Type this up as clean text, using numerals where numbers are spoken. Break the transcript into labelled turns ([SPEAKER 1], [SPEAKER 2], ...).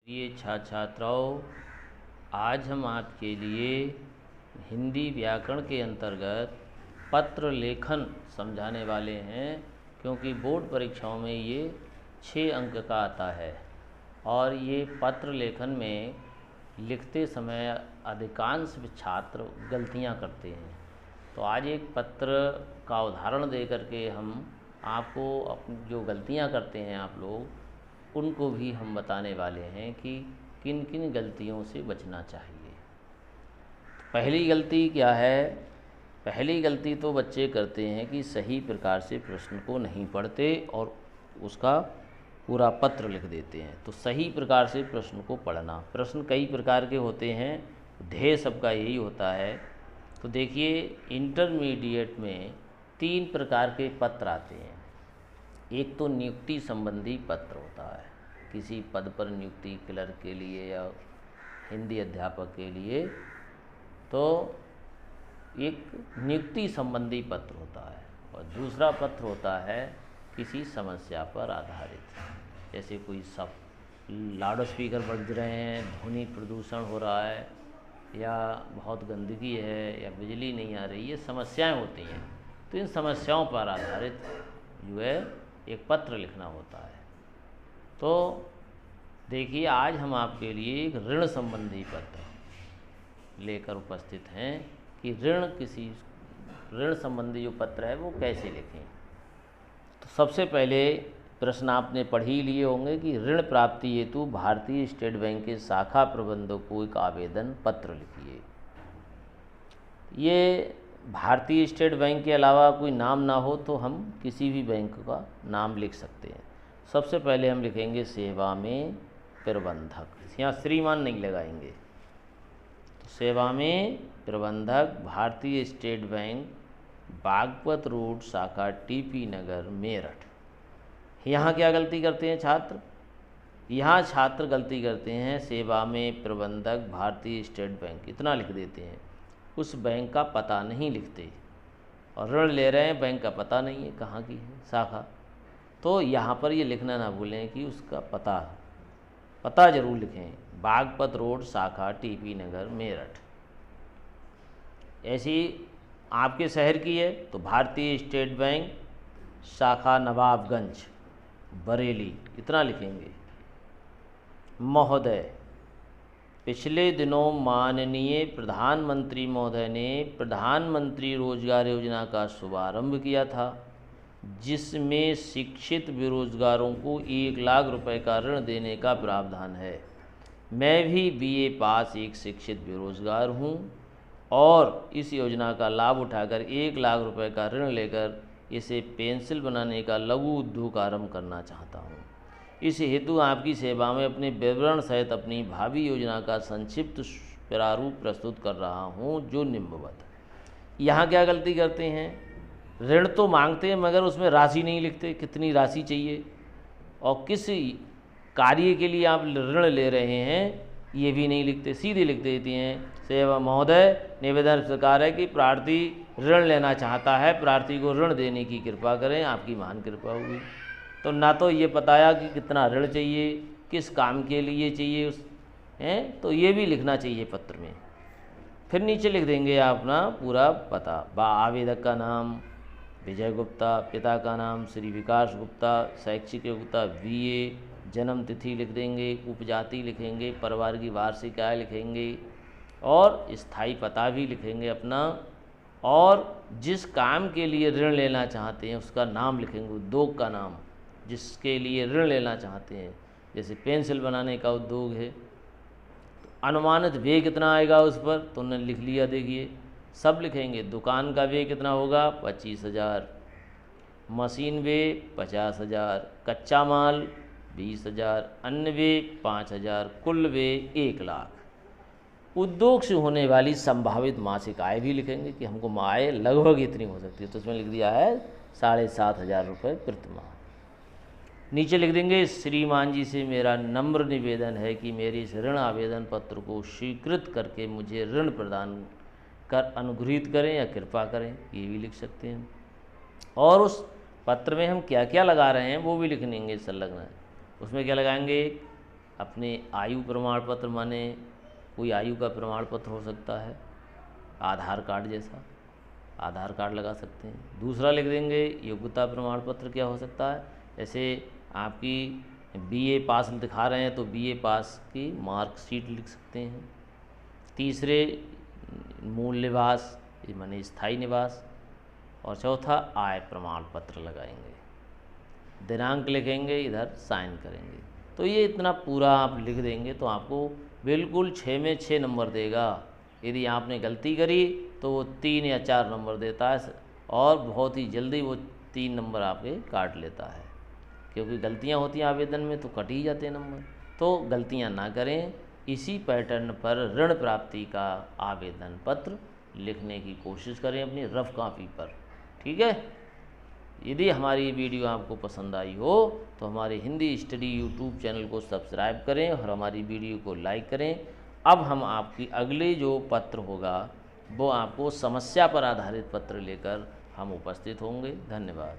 [SPEAKER 1] प्रिय छात्राओं, आज हम आपके लिए हिंदी व्याकरण के अंतर्गत पत्र लेखन समझाने वाले हैं, क्योंकि बोर्ड परीक्षाओं में ये 6 अंक का आता है और ये पत्र लेखन में लिखते समय अधिकांश छात्र गलतियां करते हैं। तो आज एक पत्र का उदाहरण दे करके हम आपको जो गलतियां करते हैं आप लोग, उनको भी हम बताने वाले हैं कि किन किन गलतियों से बचना चाहिए। पहली गलती क्या है? पहली गलती तो बच्चे करते हैं कि सही प्रकार से प्रश्न को नहीं पढ़ते और उसका पूरा पत्र लिख देते हैं। तो सही प्रकार से प्रश्न को पढ़ना। प्रश्न कई प्रकार के होते हैं, ध्येय सबका यही होता है। तो देखिए, इंटरमीडिएट में 3 प्रकार के पत्र आते हैं। एक तो नियुक्ति संबंधी पत्र होता है, किसी पद पर नियुक्ति, क्लर्क के लिए या हिंदी अध्यापक के लिए, तो एक नियुक्ति संबंधी पत्र होता है। और दूसरा पत्र होता है किसी समस्या पर आधारित, जैसे कोई सब लाउड स्पीकर बज रहे हैं, ध्वनि प्रदूषण हो रहा है, या बहुत गंदगी है, या बिजली नहीं आ रही, ये समस्याएं होती हैं। तो इन समस्याओं पर आधारित जो है एक पत्र लिखना होता है। तो देखिए, आज हम आपके लिए एक ऋण संबंधी पत्र लेकर उपस्थित हैं कि ऋण संबंधी जो पत्र है वो कैसे लिखें। तो सबसे पहले प्रश्न आपने पढ़ ही लिए होंगे कि ऋण प्राप्ति हेतु भारतीय स्टेट बैंक के शाखा प्रबंधक को एक आवेदन पत्र लिखिए। ये भारतीय स्टेट बैंक के अलावा कोई नाम ना हो तो हम किसी भी बैंक का नाम लिख सकते हैं। सबसे पहले हम लिखेंगे सेवा में प्रबंधक, यहाँ श्रीमान नहीं लगाएंगे। तो सेवा में प्रबंधक, भारतीय स्टेट बैंक, बागपत रोड, शाखा टीपी नगर, मेरठ। यहाँ क्या गलती करते हैं छात्र? यहाँ छात्र गलती करते हैं, सेवा में प्रबंधक भारतीय स्टेट बैंक इतना लिख देते हैं, उस बैंक का पता नहीं लिखते। और ऋण ले रहे हैं, बैंक का पता नहीं है कहाँ की है शाखा। तो यहाँ पर ये लिखना ना भूलें कि उसका पता ज़रूर लिखें, बागपत रोड, शाखा टीपी नगर, मेरठ। ऐसी आपके शहर की है तो भारतीय स्टेट बैंक, शाखा नवाबगंज, बरेली, इतना लिखेंगे। महोदय, पिछले दिनों माननीय प्रधानमंत्री महोदय ने प्रधानमंत्री रोजगार योजना का शुभारंभ किया था, जिसमें शिक्षित बेरोजगारों को 1 लाख रुपए का ऋण देने का प्रावधान है। मैं भी बीए पास एक शिक्षित बेरोजगार हूं और इस योजना का लाभ उठाकर 1 लाख रुपए का ऋण लेकर इसे पेंसिल बनाने का लघु उद्योग आरंभ करना चाहता हूं। इस हेतु आपकी सेवा में अपने विवरण सहित अपनी भावी योजना का संक्षिप्त प्रारूप प्रस्तुत कर रहा हूं, जो निम्नवत। यहाँ क्या गलती करते हैं? ऋण तो मांगते हैं मगर उसमें राशि नहीं लिखते, कितनी राशि चाहिए और किस कार्य के लिए आप ऋण ले रहे हैं ये भी नहीं लिखते, सीधे लिख देती हैं, सेवा महोदय, निवेदन स्वीकार है कि प्रार्थी ऋण लेना चाहता है, प्रार्थी को ऋण देने की कृपा करें, आपकी महान कृपा होगी। तो ना तो ये बताया कि कितना ऋण चाहिए, किस काम के लिए चाहिए हैं, तो ये भी लिखना चाहिए पत्र में। फिर नीचे लिख देंगे अपना पूरा पता, आवेदक का नाम विजय गुप्ता, पिता का नाम श्री विकास गुप्ता, शैक्षिक योग्यता बीए, जन्म तिथि लिख देंगे, उपजाति लिखेंगे, परिवार की वार्षिक आय लिखेंगे और स्थायी पता भी लिखेंगे अपना। और जिस काम के लिए ऋण लेना चाहते हैं उसका नाम लिखेंगे, उद्योग का नाम जिसके लिए ऋण लेना चाहते हैं, जैसे पेंसिल बनाने का उद्योग है, अनुमानित व्यय कितना आएगा उस पर तो उन्होंने लिख लिया, देखिए सब लिखेंगे। दुकान का व्यय कितना होगा? 25,000, मशीन व्यय 50,000, कच्चा माल 20,000, अन्य व्यय 5,000, कुल व्यय 1 लाख। उद्योग से होने वाली संभावित मासिक आय भी लिखेंगे कि हमको आय लगभग इतनी हो सकती है, तो इसमें लिख दिया है 7,500 रुपये प्रति माह। नीचे लिख देंगे, श्रीमान जी से मेरा नम्र निवेदन है कि मेरे इस ऋण आवेदन पत्र को स्वीकृत करके मुझे ऋण प्रदान कर अनुग्रहित करें या कृपा करें, ये भी लिख सकते हैं। और उस पत्र में हम क्या क्या लगा रहे हैं वो भी लिख लेंगे संलग्न है। उसमें क्या लगाएंगे? अपने आयु प्रमाण पत्र, माने कोई आयु का प्रमाण पत्र हो सकता है, आधार कार्ड जैसा आधार कार्ड लगा सकते हैं। दूसरा लिख देंगे योग्यता प्रमाण पत्र क्या हो सकता है, जैसे आपकी बीए पास दिखा रहे हैं तो बीए पास की मार्कशीट लिख सकते हैं। तीसरे मूल निवास माने स्थायी निवास, और चौथा आय प्रमाण पत्र लगाएंगे, दिनांक लिखेंगे, इधर साइन करेंगे। तो ये इतना पूरा आप लिख देंगे तो आपको बिल्कुल 6 में 6 नंबर देगा। यदि आपने गलती करी तो वो 3 या 4 नंबर देता है, और बहुत ही जल्दी वो 3 नंबर आपके काट लेता है, क्योंकि गलतियां होती हैं आवेदन में तो कट ही जाते हैं नंबर। तो गलतियां ना करें, इसी पैटर्न पर ऋण प्राप्ति का आवेदन पत्र लिखने की कोशिश करें अपनी रफ कॉपी पर, ठीक है। यदि हमारी वीडियो आपको पसंद आई हो तो हमारे हिंदी स्टडी यूट्यूब चैनल को सब्सक्राइब करें और हमारी वीडियो को लाइक करें। अब हम आपकी अगले जो पत्र होगा वो आपको समस्या पर आधारित पत्र लेकर हम उपस्थित होंगे। धन्यवाद।